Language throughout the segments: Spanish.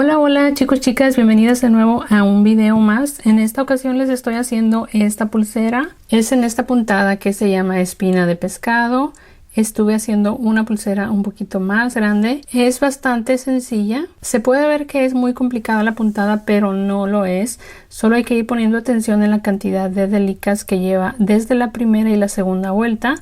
Hola, hola chicos, chicas, bienvenidas de nuevo a un video más. En esta ocasión les estoy haciendo esta pulsera. Es en esta puntada que se llama espina de pescado. Estuve haciendo una pulsera un poquito más grande. Es bastante sencilla. Se puede ver que es muy complicada la puntada, pero no lo es. Solo hay que ir poniendo atención en la cantidad de delicas que lleva desde la primera y la segunda vuelta.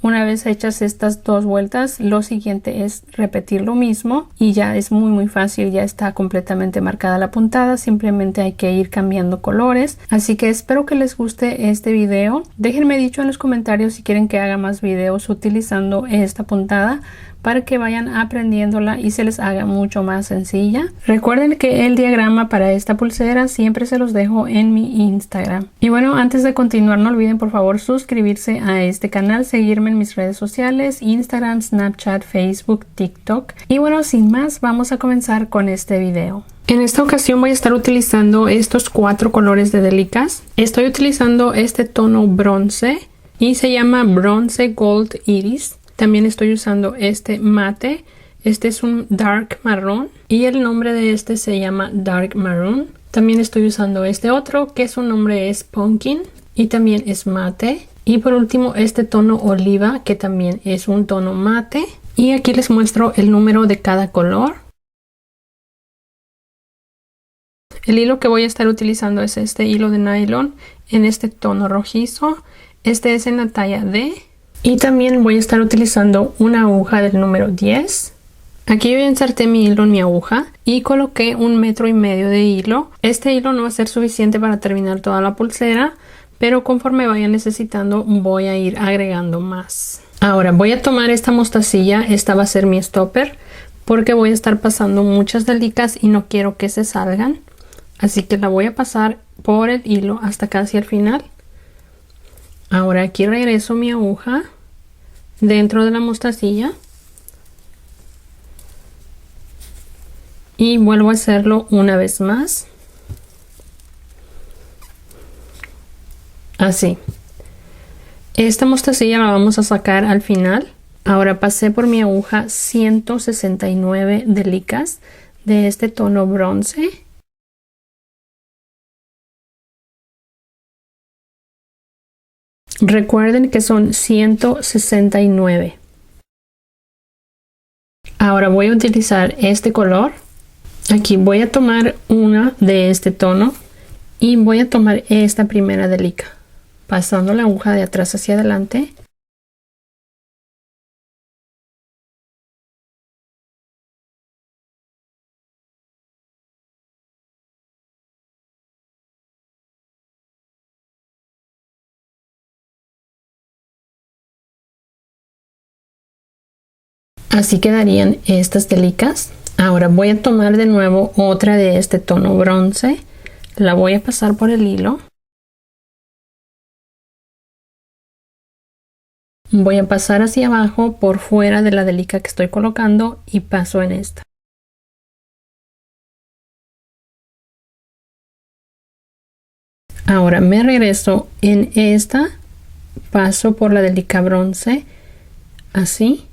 Una vez hechas estas dos vueltas, lo siguiente es repetir lo mismo y ya es muy fácil, ya está completamente marcada la puntada, simplemente hay que ir cambiando colores. Así que espero que les guste este video. Déjenme dicho en los comentarios si quieren que haga más videos utilizando esta puntada, para que vayan aprendiéndola y se les haga mucho más sencilla. Recuerden que el diagrama para esta pulsera siempre se los dejo en mi Instagram. Y bueno, antes de continuar, no olviden por favor suscribirse a este canal, seguirme en mis redes sociales, Instagram, Snapchat, Facebook, TikTok. Y bueno, sin más, vamos a comenzar con este video. En esta ocasión voy a estar utilizando estos 4 colores de delicas. Estoy utilizando este tono bronce y se llama Bronze Gold Iris. También estoy usando este mate. Este es un dark marrón y el nombre de este se llama dark maroon. También estoy usando este otro que su nombre es pumpkin y también es mate. Y por último este tono oliva, que también es un tono mate. Y aquí les muestro el número de cada color. El hilo que voy a estar utilizando es este hilo de nylon en este tono rojizo. Este es en la talla D. Y también voy a estar utilizando una aguja del número 10. Aquí yo inserté mi hilo en mi aguja y coloqué 1,5 metros de hilo. Este hilo no va a ser suficiente para terminar toda la pulsera, pero conforme vaya necesitando voy a ir agregando más. Ahora voy a tomar esta mostacilla, esta va a ser mi stopper, porque voy a estar pasando muchas delicas y no quiero que se salgan. Así que la voy a pasar por el hilo hasta casi al final. Ahora aquí regreso mi aguja dentro de la mostacilla y vuelvo a hacerlo una vez más, así. Esta mostacilla la vamos a sacar al final. Ahora pasé por mi aguja 169 delicas de este tono bronce. Recuerden que son 169. Ahora voy a utilizar este color. Aquí voy a tomar una de este tono y voy a tomar esta primera delica, pasando la aguja de atrás hacia adelante. Así quedarían estas delicas. Ahora voy a tomar de nuevo otra de este tono bronce. La voy a pasar por el hilo. Voy a pasar hacia abajo por fuera de la delica que estoy colocando y paso en esta. Ahora me regreso en esta, paso por la delica bronce, así.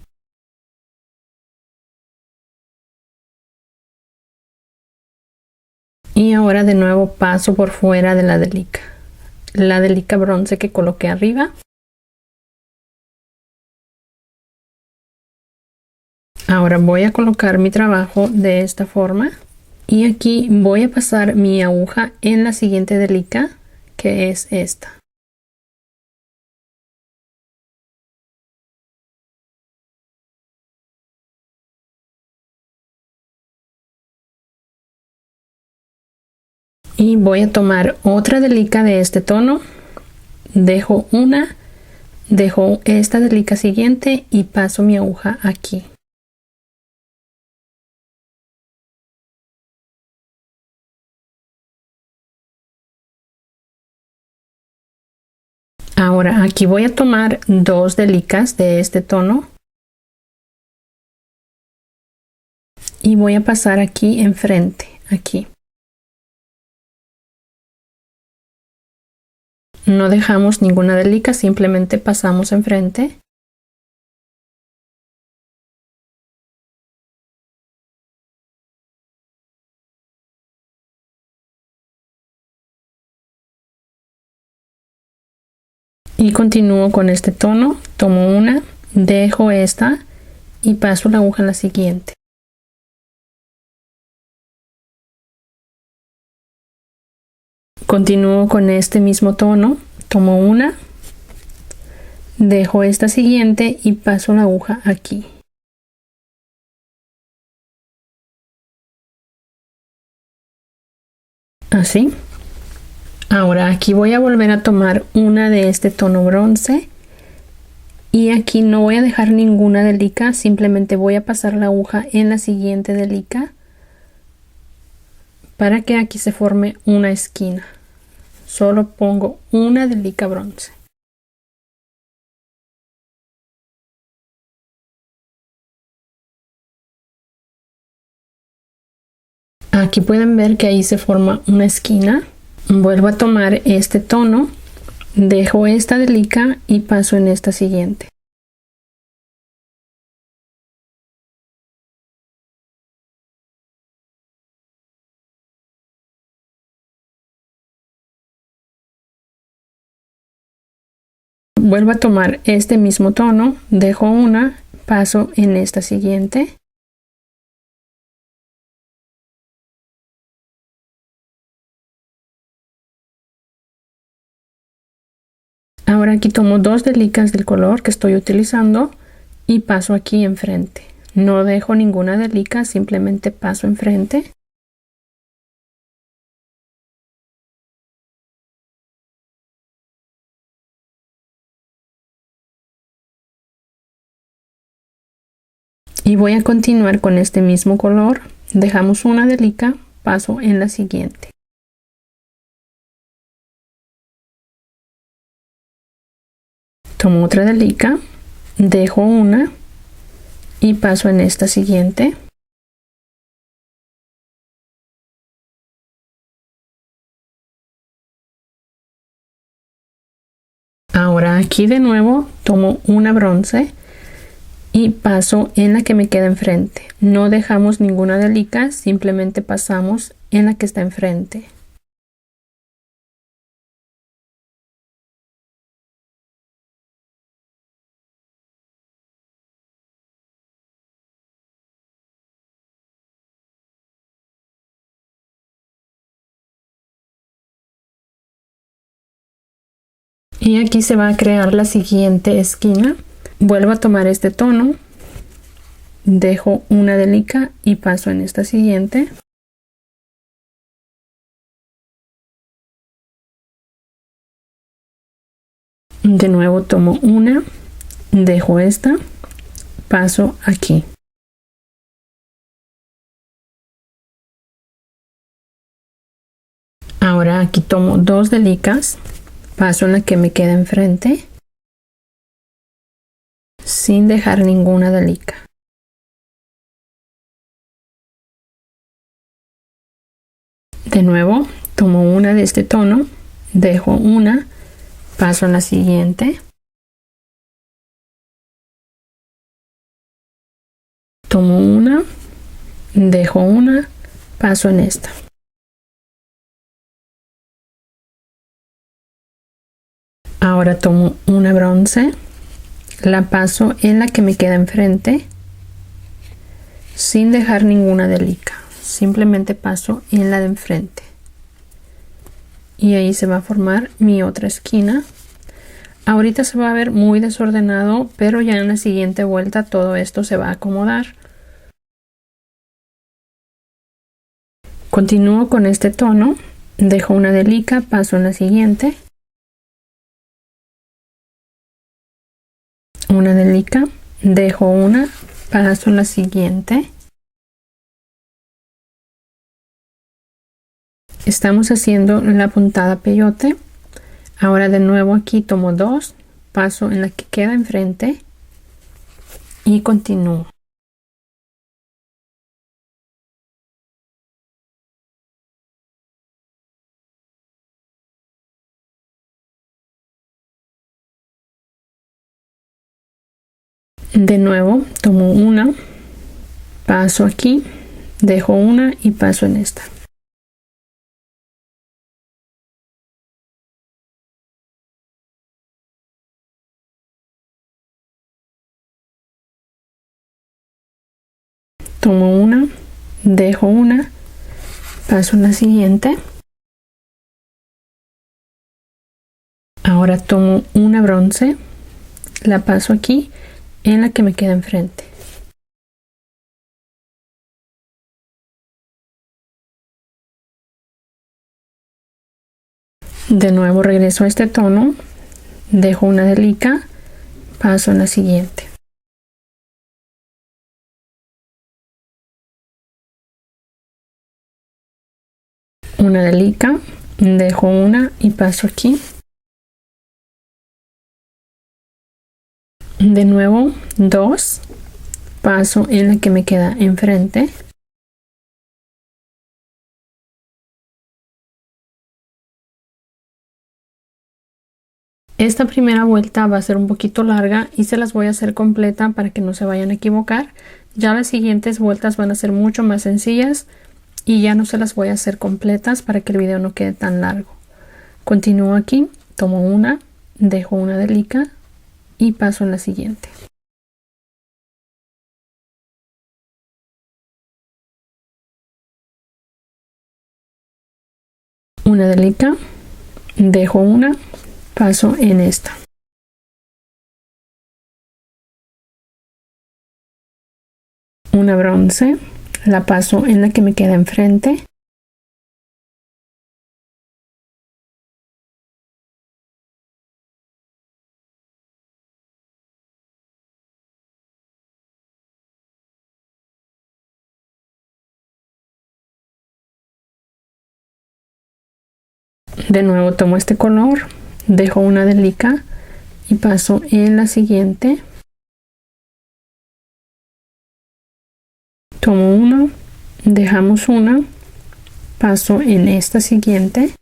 Y ahora de nuevo paso por fuera de la delica bronce que coloqué arriba. Ahora voy a colocar mi trabajo de esta forma y aquí voy a pasar mi aguja en la siguiente delica, que es esta. Y voy a tomar otra delica de este tono, dejo una, dejo esta delica siguiente y paso mi aguja aquí. Ahora aquí voy a tomar 2 delicas de este tono y voy a pasar aquí enfrente, aquí. No dejamos ninguna delica, simplemente pasamos enfrente. continúo con este tono, tomo una, dejo esta y paso la aguja en la siguiente. Continúo con este mismo tono, tomo una, dejo esta siguiente y paso la aguja aquí. Así. Ahora aquí voy a volver a tomar una de este tono bronce y aquí no voy a dejar ninguna delica, simplemente voy a pasar la aguja en la siguiente delica para que aquí se forme una esquina. Solo pongo una delica bronce. Aquí pueden ver que ahí se forma una esquina. Vuelvo a tomar este tono, dejo esta delica y paso en esta siguiente. Vuelvo a tomar este mismo tono, dejo una, paso en esta siguiente. Ahora aquí tomo dos delicas del color que estoy utilizando y paso aquí enfrente. No dejo ninguna delica, simplemente paso enfrente. Y voy a continuar con este mismo color. Dejamos una delica, paso en la siguiente. Tomo otra delica, dejo una y paso en esta siguiente. Ahora aquí de nuevo tomo una bronce y paso en la que me queda enfrente. No dejamos ninguna delica, simplemente pasamos en la que está enfrente. Y aquí se va a crear la siguiente esquina. Vuelvo a tomar este tono, dejo una delica y paso en esta siguiente. De nuevo tomo una, dejo esta, paso aquí. Ahora aquí tomo dos delicas, paso en la que me queda enfrente, sin dejar ninguna delica. De nuevo tomo una de este tono, dejo una, paso en la siguiente. Tomo una, dejo una, paso en esta. Ahora tomo una bronce, la paso en la que me queda enfrente, sin dejar ninguna delica. Simplemente paso en la de enfrente. Y ahí se va a formar mi otra esquina. Ahorita se va a ver muy desordenado, pero ya en la siguiente vuelta todo esto se va a acomodar. Continúo con este tono, dejo una delica, paso en la siguiente. Una delica, dejo una, paso en la siguiente. Estamos haciendo la puntada peyote. Ahora de nuevo aquí tomo dos, paso en la que queda enfrente y continúo. De nuevo tomo una, paso aquí, dejo una y paso en esta. Tomo una, dejo una, paso en la siguiente. Ahora tomo una bronce, la paso aquí en la que me queda enfrente. De nuevo regreso a este tono, dejo una delica, paso en la siguiente. Una delica, dejo una y paso aquí. De nuevo dos, paso en la que me queda enfrente. Esta primera vuelta va a ser un poquito larga y se las voy a hacer completa para que no se vayan a equivocar. Ya las siguientes vueltas van a ser mucho más sencillas y ya no se las voy a hacer completas para que el video no quede tan largo. Continúo aquí, tomo una, dejo una delica y paso en la siguiente. Una delica, dejo una, paso en esta. Una bronce, la paso en la que me queda enfrente. De nuevo tomo este color, dejo una delica y paso en la siguiente. Tomo una, dejamos una, paso en esta siguiente.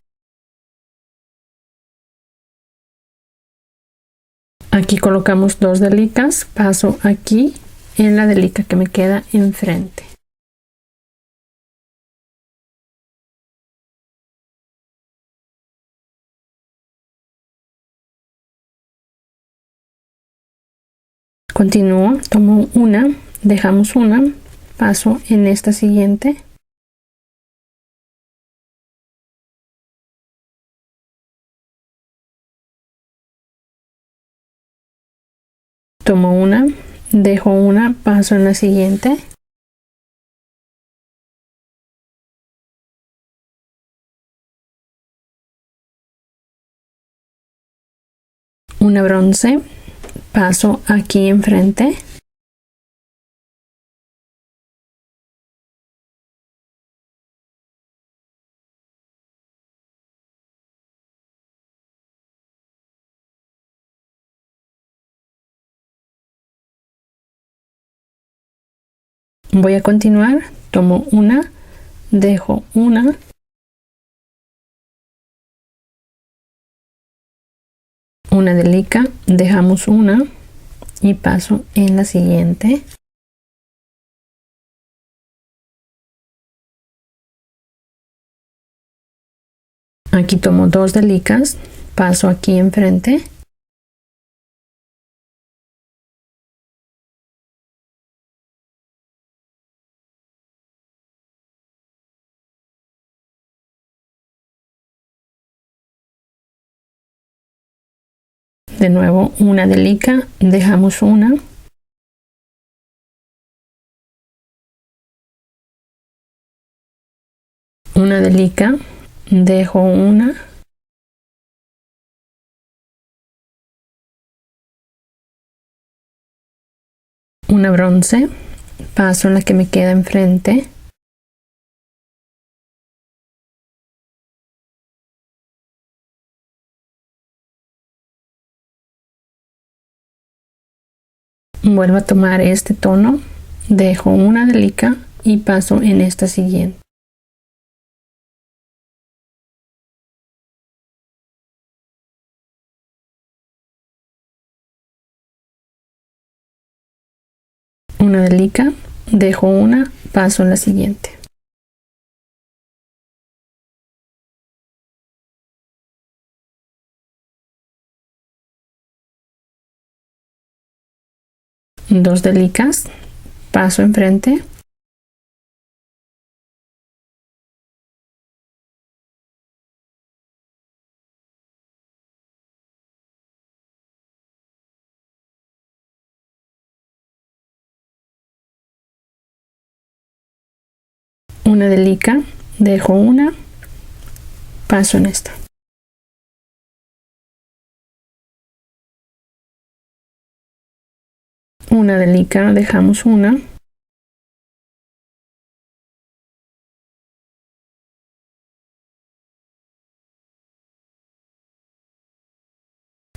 Aquí colocamos dos delicas, paso aquí en la delica que me queda enfrente. Continúo, tomo una, dejamos una, paso en esta siguiente. Tomo una, dejo una, paso en la siguiente. Una bronce, paso aquí enfrente. Voy a continuar, tomo una, dejo una, una delica, dejamos una y paso en la siguiente. Aquí tomo dos delicas, paso aquí enfrente. De nuevo una delica, dejamos una. Una delica, dejo una. Una bronce, paso en la que me queda enfrente. Vuelvo a tomar este tono, dejo una delica y paso en esta siguiente. Una delica, dejo una, paso en la siguiente. Dos delicas, paso enfrente. una delica, dejo una, paso en esta. Una delica, dejamos una.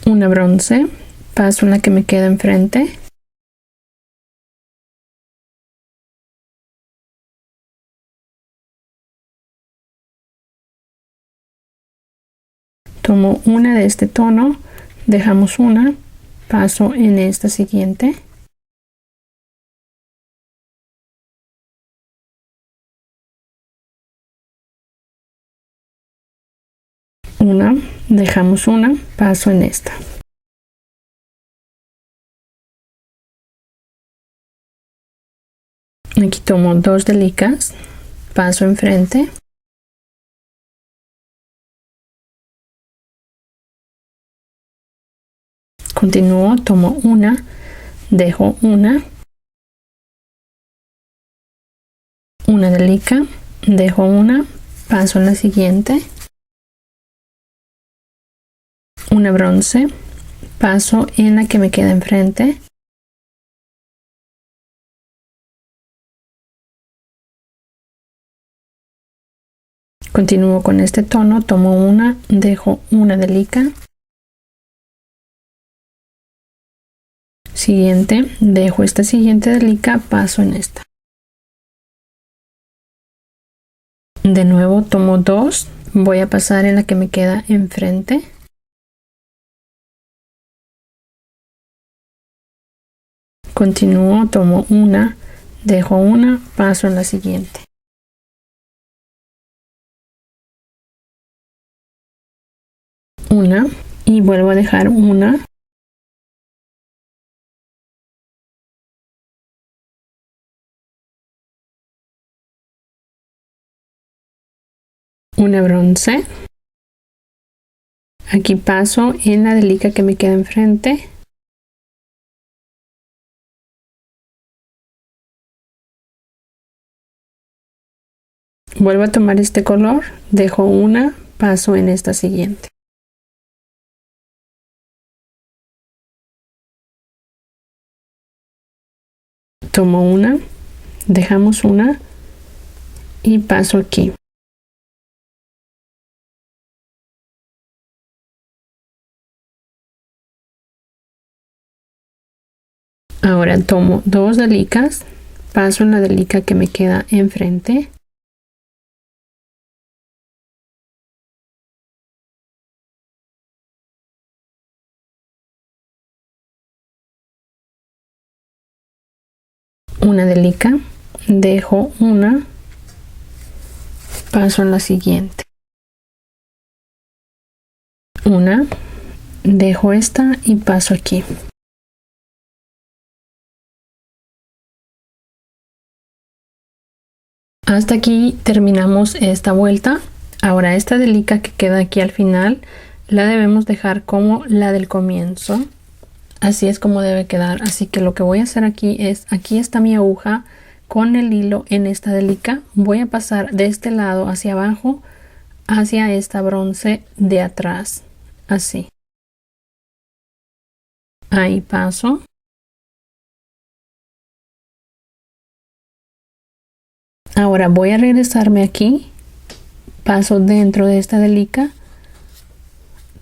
Una bronce, paso en la que me queda enfrente. Tomo una de este tono, dejamos una, paso en esta siguiente. Una, dejamos una, paso en esta. Aquí tomo dos delicas, paso enfrente. Continúo, tomo una, dejo una delica, dejo una, paso en la siguiente. Una bronce, paso en la que me queda enfrente. Continúo con este tono, tomo una, dejo una delica. Siguiente, dejo esta siguiente delica, paso en esta. De nuevo tomo dos, voy a pasar en la que me queda enfrente. Continúo, tomo una, dejo una, paso en la siguiente. Una y vuelvo a dejar una. Una bronce. Aquí paso en la delica que me queda enfrente. Vuelvo a tomar este color, dejo una, paso en esta siguiente. Tomo una, dejamos una y paso aquí. Ahora tomo dos delicas, paso en la delica que me queda enfrente. Una delica, dejo una, paso en la siguiente. Una, dejo esta y paso aquí. Hasta aquí terminamos esta vuelta. Ahora esta delica que queda aquí al final la debemos dejar como la del comienzo. Así es como debe quedar. Así que lo que voy a hacer aquí es, aquí está mi aguja con el hilo en esta delica. Voy a pasar de este lado hacia abajo hacia esta bronce de atrás. Así. Ahí paso. Ahora voy a regresarme aquí, paso dentro de esta delica,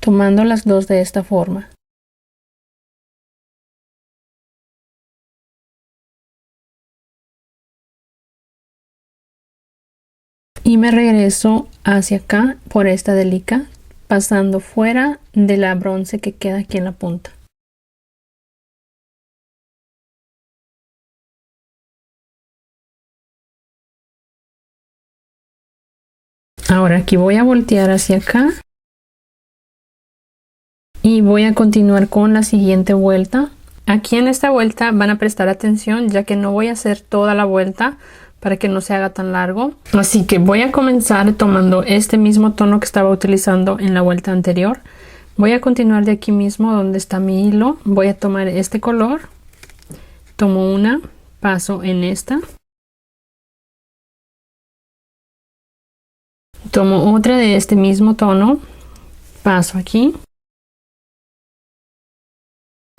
tomando las dos de esta forma. Y me regreso hacia acá por esta delica, pasando fuera de la bronce que queda aquí en la punta. Ahora aquí voy a voltear hacia acá y voy a continuar con la siguiente vuelta. Aquí en esta vuelta van a prestar atención ya que no voy a hacer toda la vuelta para que no se haga tan largo. Así que voy a comenzar tomando este mismo tono que estaba utilizando en la vuelta anterior. Voy a continuar de aquí mismo donde está mi hilo. Voy a tomar este color, tomo una, paso en esta. Tomo otra de este mismo tono, paso aquí.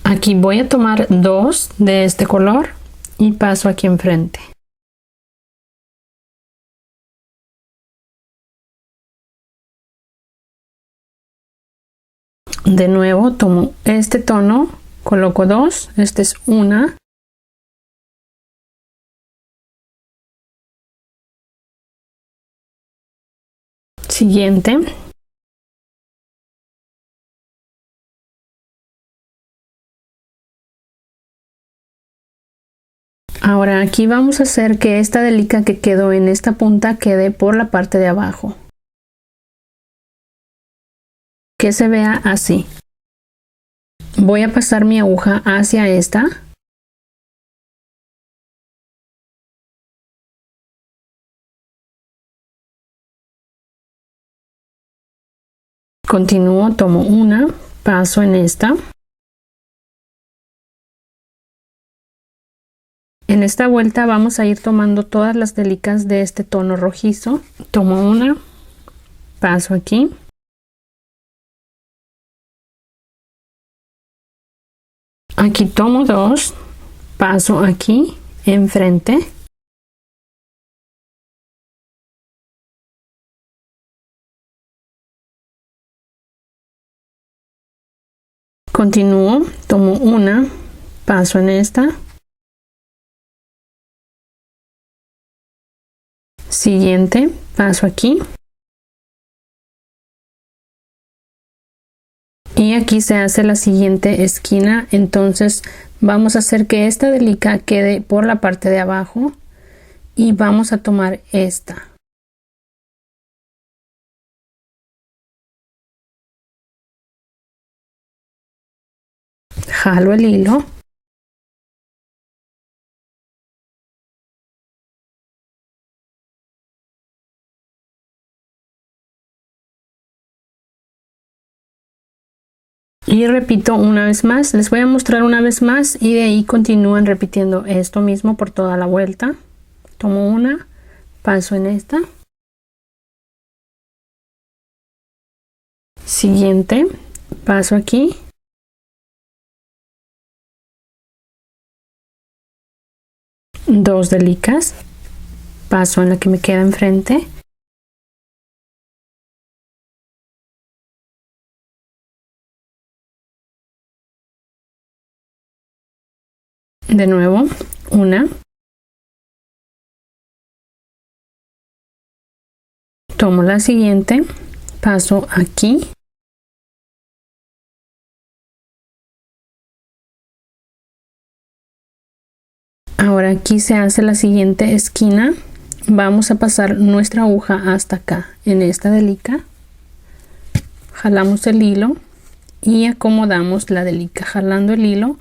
Aquí voy a tomar dos de este color y paso aquí enfrente. De nuevo tomo este tono, coloco dos, esta es una. Siguiente. Ahora aquí vamos a hacer que esta delica que quedó en esta punta quede por la parte de abajo. Que se vea así. Voy a pasar mi aguja hacia esta. Continúo, tomo una, paso en esta. En esta vuelta vamos a ir tomando todas las delicas de este tono rojizo. Tomo una, paso aquí. Aquí tomo dos, paso aquí enfrente. Continúo, tomo una, paso en esta. Siguiente, paso aquí. Y aquí se hace la siguiente esquina, entonces vamos a hacer que esta delica quede por la parte de abajo y vamos a tomar esta. Jalo el hilo. Y repito una vez más, les voy a mostrar una vez más y de ahí continúan repitiendo esto mismo por toda la vuelta. Tomo una, paso en esta. Siguiente, paso aquí. Dos delicas, paso en la que me queda enfrente. De nuevo, una. Tomo la siguiente, paso aquí. Ahora aquí se hace la siguiente esquina. Vamos a pasar nuestra aguja hasta acá, en esta delica. Jalamos el hilo y acomodamos la delica. Jalando el hilo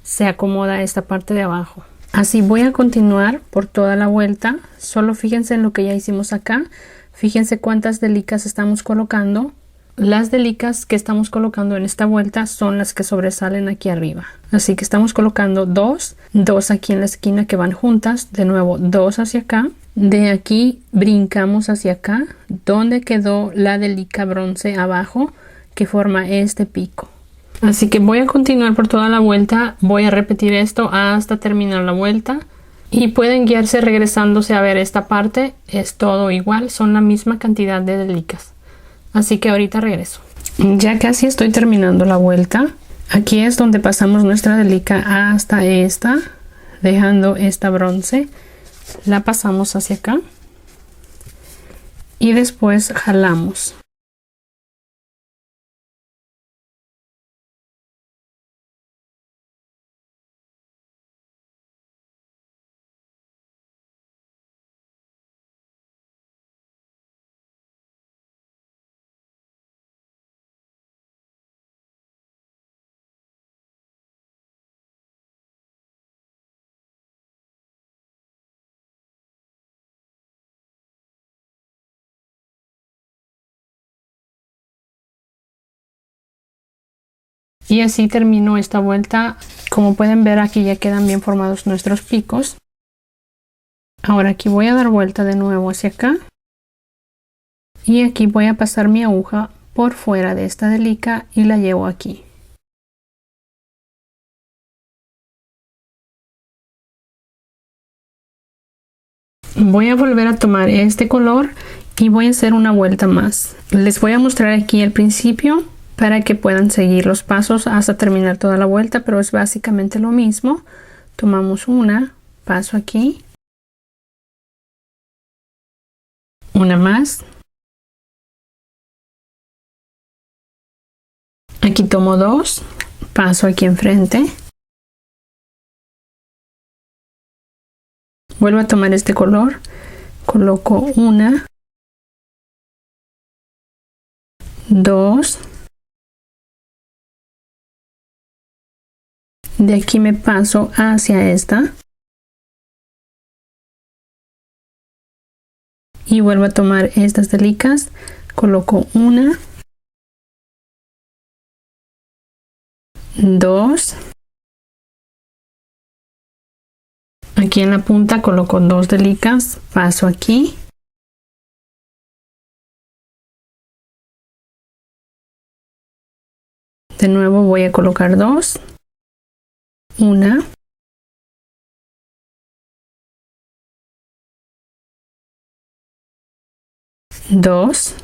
se acomoda esta parte de abajo. Así voy a continuar por toda la vuelta. Solo fíjense en lo que ya hicimos acá. Fíjense cuántas delicas estamos colocando. Las delicas que estamos colocando en esta vuelta son las que sobresalen aquí arriba. Así que estamos colocando dos aquí en la esquina que van juntas. De nuevo, dos hacia acá. De aquí brincamos hacia acá, donde quedó la delica bronce abajo, que forma este pico. Así que voy a continuar por toda la vuelta. Voy a repetir esto hasta terminar la vuelta. Y pueden guiarse regresándose a ver esta parte. Es todo igual, son la misma cantidad de delicas. Así que ahorita regreso. Ya casi estoy terminando la vuelta. Aquí es donde pasamos nuestra delica hasta esta, dejando esta bronce. La pasamos hacia acá y después jalamos. Y así termino esta vuelta. Como pueden ver, aquí ya quedan bien formados nuestros picos. Ahora aquí voy a dar vuelta de nuevo hacia acá Y aquí voy a pasar mi aguja por fuera de esta delica y la llevo aquí. Voy a volver a tomar este color y voy a hacer una vuelta más. Les voy a mostrar aquí el principio para que puedan seguir los pasos hasta terminar toda la vuelta, pero es básicamente lo mismo. Tomamos una, paso aquí, una más, aquí tomo dos, paso aquí enfrente, vuelvo a tomar este color, coloco una, dos, de aquí me paso hacia esta y vuelvo a tomar estas delicas, coloco una, dos, aquí en la punta coloco dos delicas, paso aquí, de nuevo voy a colocar dos, una, dos,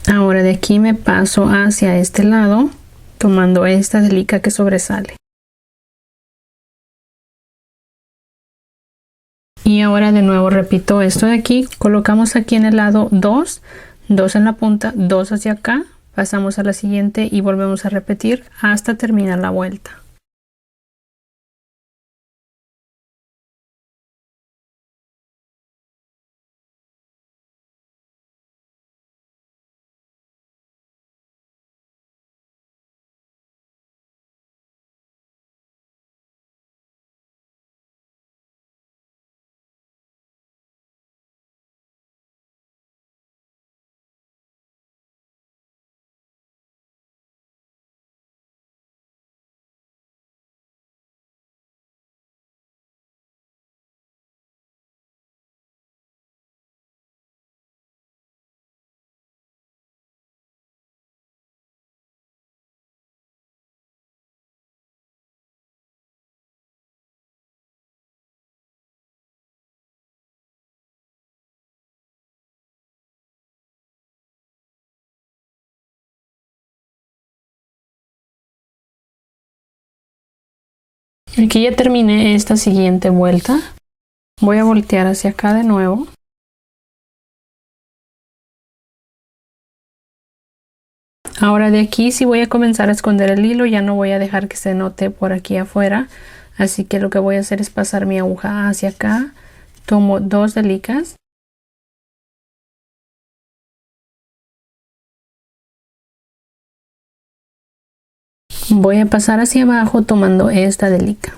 ahora de aquí me paso hacia este lado tomando esta delica que sobresale. Y ahora de nuevo repito esto de aquí, colocamos aquí en el lado 2, 2 en la punta, 2 hacia acá, pasamos a la siguiente y volvemos a repetir hasta terminar la vuelta. Aquí ya terminé esta siguiente vuelta. Voy a voltear hacia acá de nuevo. Ahora de aquí sí voy a comenzar a esconder el hilo, ya no voy a dejar que se note por aquí afuera. Así que lo que voy a hacer es pasar mi aguja hacia acá. Tomo dos delicas. Voy a pasar hacia abajo tomando esta delica.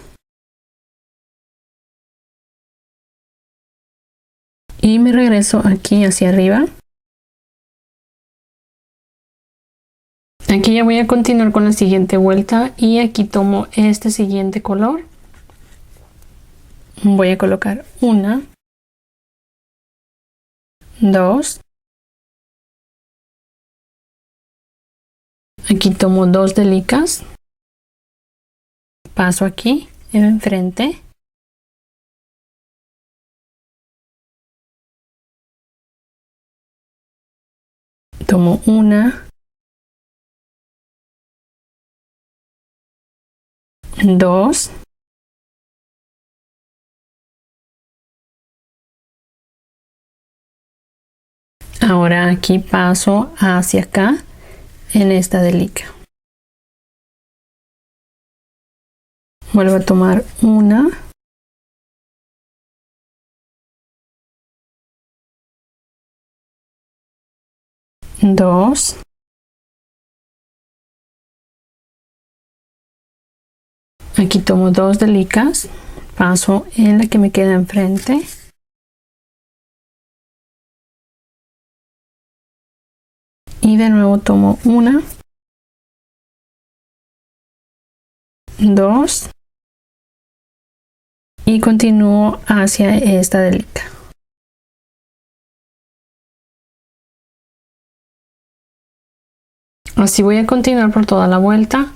Y me regreso aquí hacia arriba. Aquí ya voy a continuar con la siguiente vuelta y aquí tomo este siguiente color. Voy a colocar una, dos. Aquí tomo dos delicas. Paso aquí en enfrente. Tomo una, dos, ahora aquí paso hacia acá en esta delica. Vuelvo a tomar una, dos, aquí tomo dos delicas, paso en la que me queda enfrente. Y de nuevo tomo una, dos, y continúo hacia esta delica. Así voy a continuar por toda la vuelta.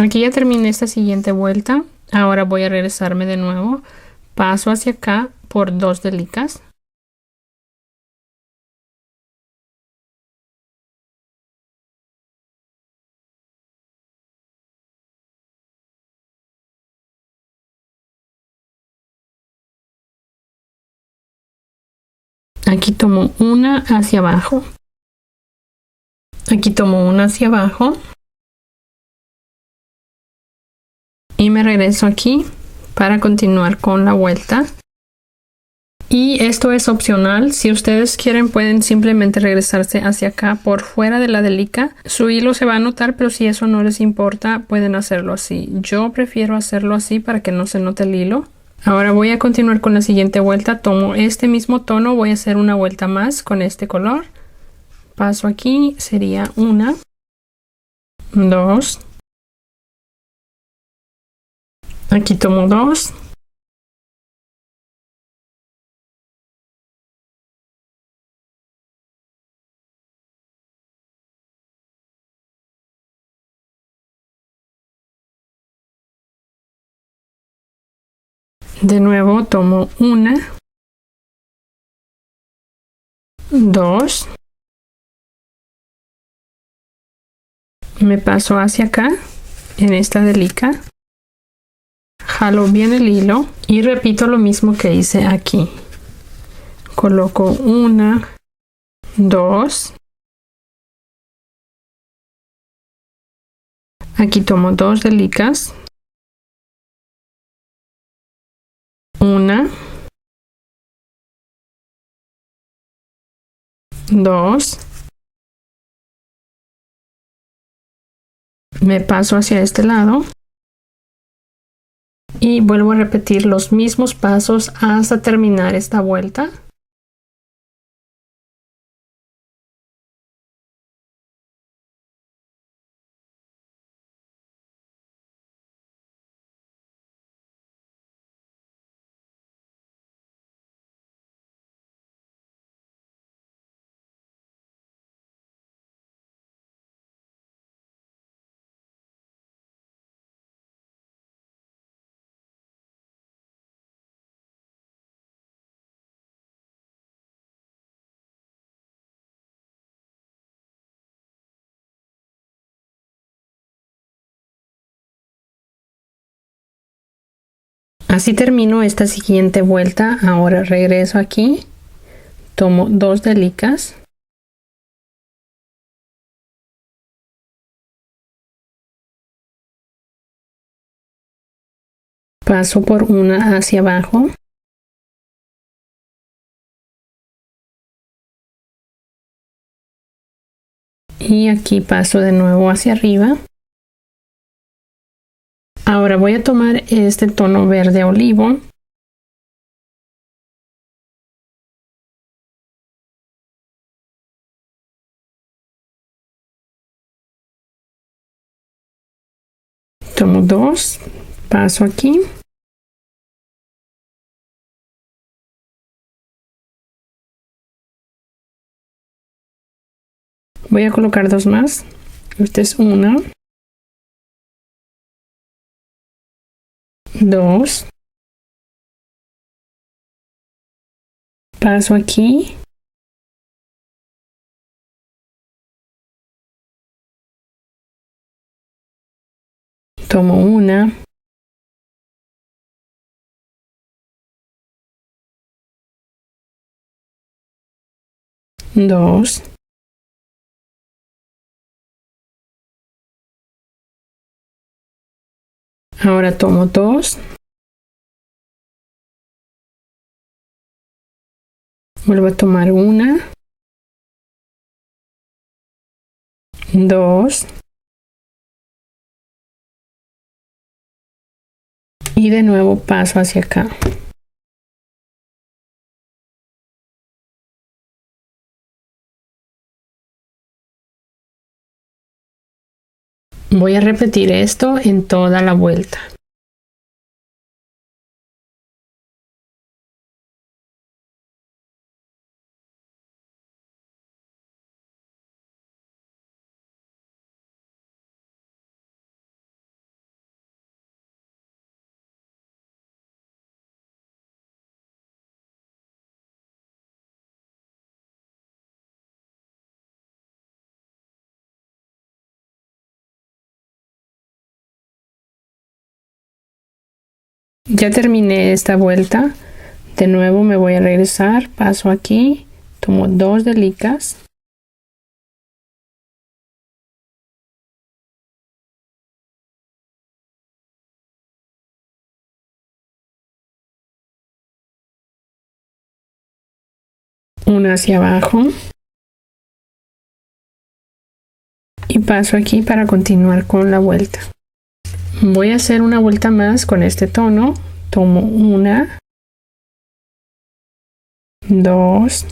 Aquí ya terminé esta siguiente vuelta. Ahora voy a regresarme de nuevo. Paso hacia acá por 2 delicas. Aquí tomo una hacia abajo. Aquí tomo una hacia abajo. Y me regreso aquí para continuar con la vuelta. Y esto es opcional. Si ustedes quieren pueden simplemente regresarse hacia acá por fuera de la delica. Su hilo se va a notar, pero si eso no les importa pueden hacerlo así. Yo prefiero hacerlo así para que no se note el hilo. Ahora voy a continuar con la siguiente vuelta. Tomo este mismo tono, voy a hacer una vuelta más con este color. Paso aquí, sería 1, 2. Aquí tomo 2. De nuevo tomo 1, 2. Me paso hacia acá en esta delica. Jalo bien el hilo y repito lo mismo que hice aquí. Coloco 1, 2. Aquí tomo 2 delicas. 1, 2. Me paso hacia este lado y vuelvo a repetir los mismos pasos hasta terminar esta vuelta. Así termino esta siguiente vuelta. Ahora regreso aquí, tomo 2 delicas. Paso por una hacia abajo. Y aquí paso de nuevo hacia arriba. Ahora voy a tomar este tono verde olivo. Tomo 2, paso aquí. Voy a colocar 2 más. Este es 1, 2. Paso aquí. Tomo 1. 2, ahora tomo 2, vuelvo a tomar 1, 2 y de nuevo paso hacia acá. Voy a repetir esto en toda la vuelta. Ya terminé esta vuelta. De nuevo me voy a regresar, paso aquí, tomo 2 delicas. Una hacia abajo. Y paso aquí para continuar con la vuelta. Voy a hacer una vuelta más con este tono. Tomo 1, 2,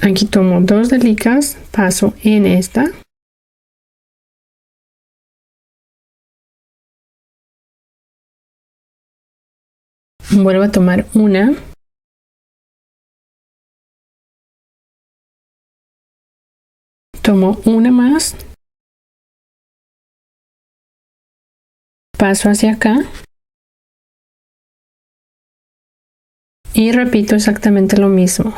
aquí tomo 2 delicas, paso en esta. Vuelvo a tomar una. Tomo una más. Paso hacia acá. Y repito exactamente lo mismo.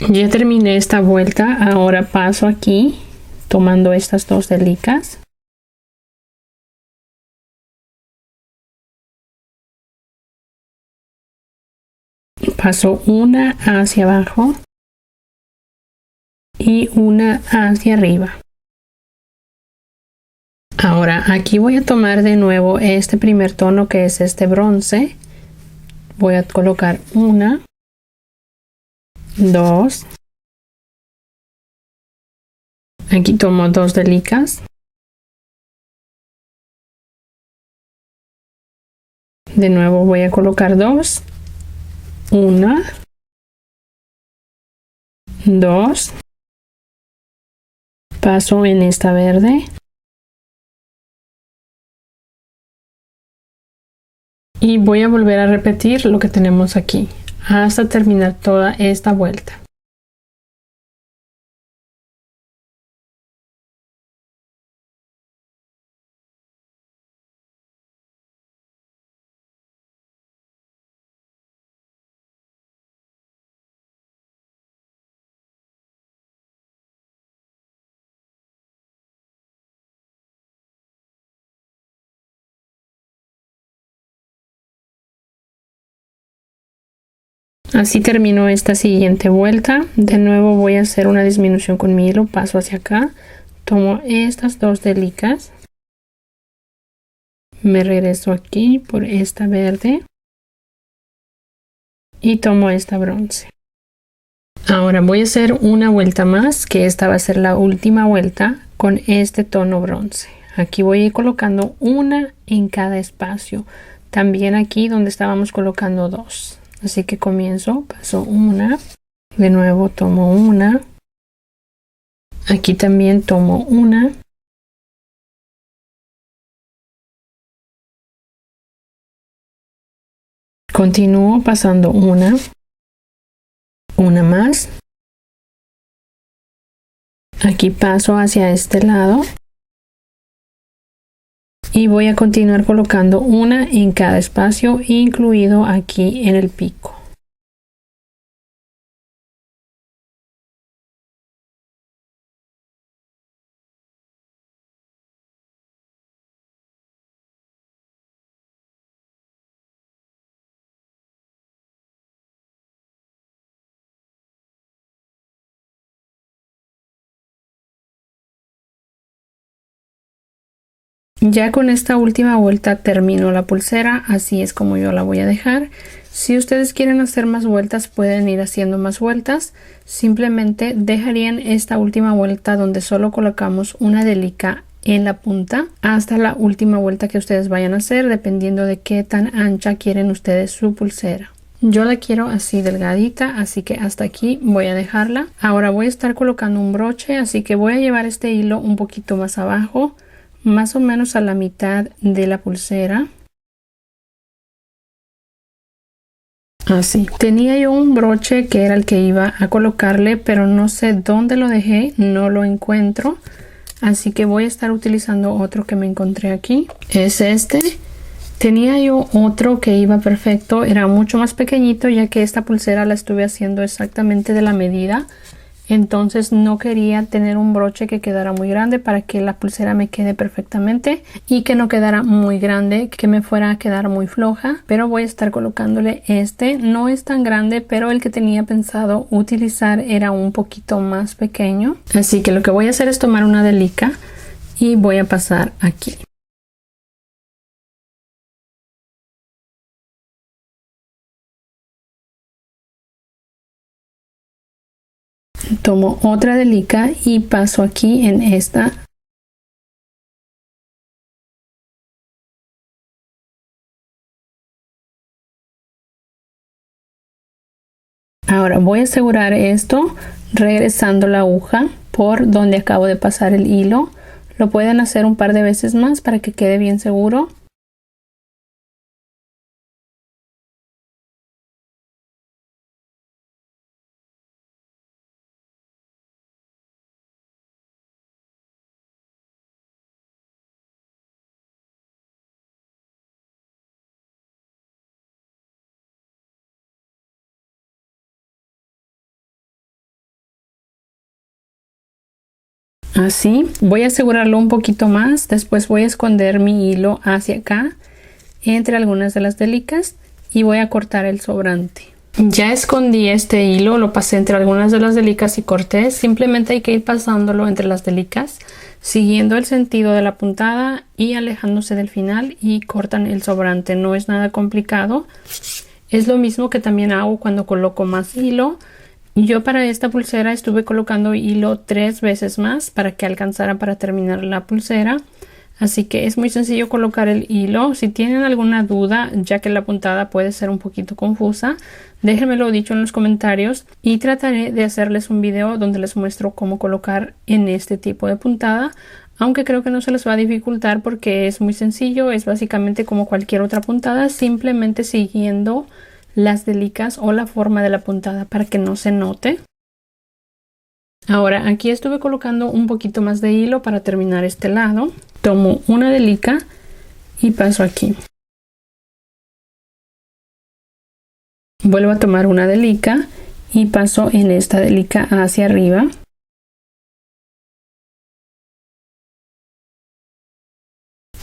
Ya terminé esta vuelta, ahora paso aquí tomando estas 2 delicas. Paso una hacia abajo y una hacia arriba. Ahora aquí voy a tomar de nuevo este primer tono que es este bronce. Voy a colocar una, 2. Aquí tomo 2 delicas. De nuevo voy a colocar 2. 1, 2. Paso en esta verde. Y voy a volver a repetir lo que tenemos aquí hasta terminar toda esta vuelta. Así termino esta siguiente vuelta. De nuevo voy a hacer una disminución con mi hilo, paso hacia acá, tomo estas 2 delicas, me regreso aquí por esta verde y tomo esta bronce. Ahora voy a hacer una vuelta más, que esta va a ser la última vuelta con este tono bronce. Aquí voy a ir colocando una en cada espacio, también aquí donde estábamos colocando 2. Así que comienzo, paso una, de nuevo tomo una, aquí también tomo una, Continúo pasando una más. Aquí paso hacia este lado y voy a continuar colocando una en cada espacio, incluido aquí en el pico. Ya con esta última vuelta termino la pulsera, así es como yo la voy a dejar. Si ustedes quieren hacer más vueltas, pueden ir haciendo más vueltas. Simplemente dejarían esta última vuelta donde solo colocamos una delica en la punta hasta la última vuelta que ustedes vayan a hacer, dependiendo de qué tan ancha quieren ustedes su pulsera. Yo la quiero así delgadita, así que hasta aquí voy a dejarla. Ahora voy a estar colocando un broche, así que voy a llevar este hilo un poquito más abajo, más o menos a la mitad de la pulsera. Así. Tenía yo un broche que era el que iba a colocarle, pero no sé dónde lo dejé, no lo encuentro. Así que voy a estar utilizando otro que me encontré aquí. Es este. Tenía yo otro que iba perfecto, era mucho más pequeñito, ya que esta pulsera la estuve haciendo exactamente de la medida. Entonces no quería tener un broche que quedara muy grande para que la pulsera me quede perfectamente y que no quedara muy grande, que me fuera a quedar muy floja. Pero voy a estar colocándole este. No es tan grande, pero el que tenía pensado utilizar era un poquito más pequeño. Así que lo que voy a hacer es tomar una delica y voy a pasar aquí. Tomo otra delica y paso aquí en esta. Ahora voy a asegurar esto regresando la aguja por donde acabo de pasar el hilo. Lo pueden hacer un par de veces más para que quede bien seguro. Así, voy a asegurarlo un poquito más. Después voy a esconder mi hilo hacia acá entre algunas de las delicas y voy a cortar el sobrante. Ya escondí este hilo, lo pasé entre algunas de las delicas y corté. Simplemente hay que ir pasándolo entre las delicas, siguiendo el sentido de la puntada y alejándose del final, y cortan el sobrante. No es nada complicado. Es lo mismo que también hago cuando coloco más hilo. Yo para esta pulsera estuve colocando hilo 3 veces más para que alcanzara para terminar la pulsera. Así que es muy sencillo colocar el hilo. Si tienen alguna duda, ya que la puntada puede ser un poquito confusa, déjenmelo dicho en los comentarios y trataré de hacerles un video donde les muestro cómo colocar en este tipo de puntada. Aunque creo que no se les va a dificultar porque es muy sencillo, es básicamente como cualquier otra puntada, simplemente siguiendo las delicas o la forma de la puntada para que no se note. Ahora aquí estuve colocando un poquito más de hilo para terminar este lado. Tomo una delica y paso aquí. Vuelvo a tomar una delica y paso en esta delica hacia arriba.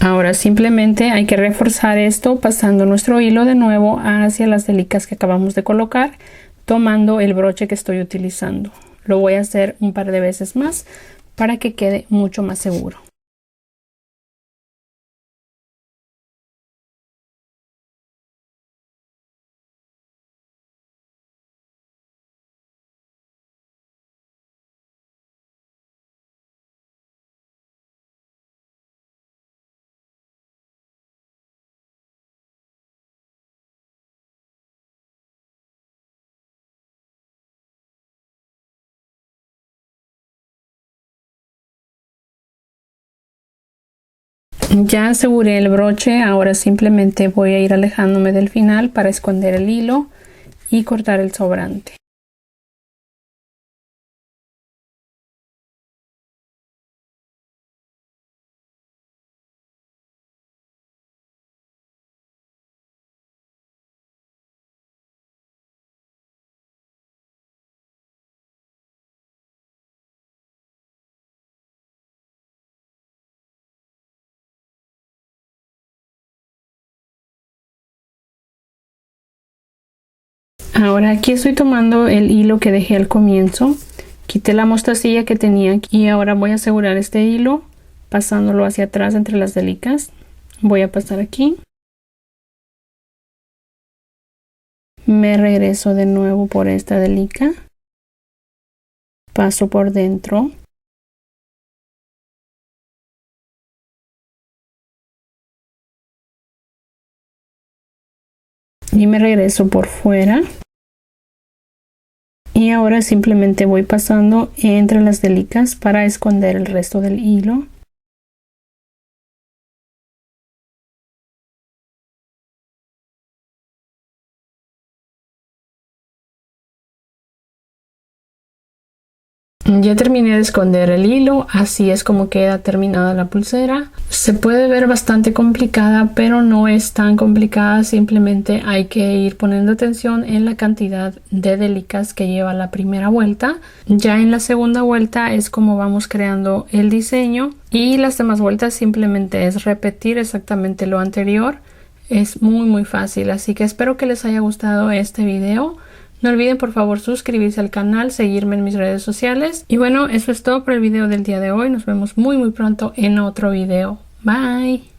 Ahora simplemente hay que reforzar esto pasando nuestro hilo de nuevo hacia las delicas que acabamos de colocar, tomando el broche que estoy utilizando. Lo voy a hacer un par de veces más para que quede mucho más seguro. Ya aseguré el broche, ahora simplemente voy a ir alejándome del final para esconder el hilo y cortar el sobrante. Ahora aquí estoy tomando el hilo que dejé al comienzo, quité la mostacilla que tenía y ahora voy a asegurar este hilo pasándolo hacia atrás entre las delicas. Voy a pasar aquí, me regreso de nuevo por esta delica, paso por dentro, y me regreso por fuera. Y ahora simplemente voy pasando entre las delicas para esconder el resto del hilo. Ya terminé de esconder el hilo, así es como queda terminada la pulsera. Se puede ver bastante complicada, pero no es tan complicada, simplemente hay que ir poniendo atención en la cantidad de delicas que lleva la primera vuelta. Ya en la segunda vuelta es como vamos creando el diseño y las demás vueltas simplemente es repetir exactamente lo anterior. Es muy fácil, así que espero que les haya gustado este video. No olviden por favor suscribirse al canal, seguirme en mis redes sociales. Y bueno, eso es todo por el video del día de hoy. Nos vemos muy pronto en otro video. Bye.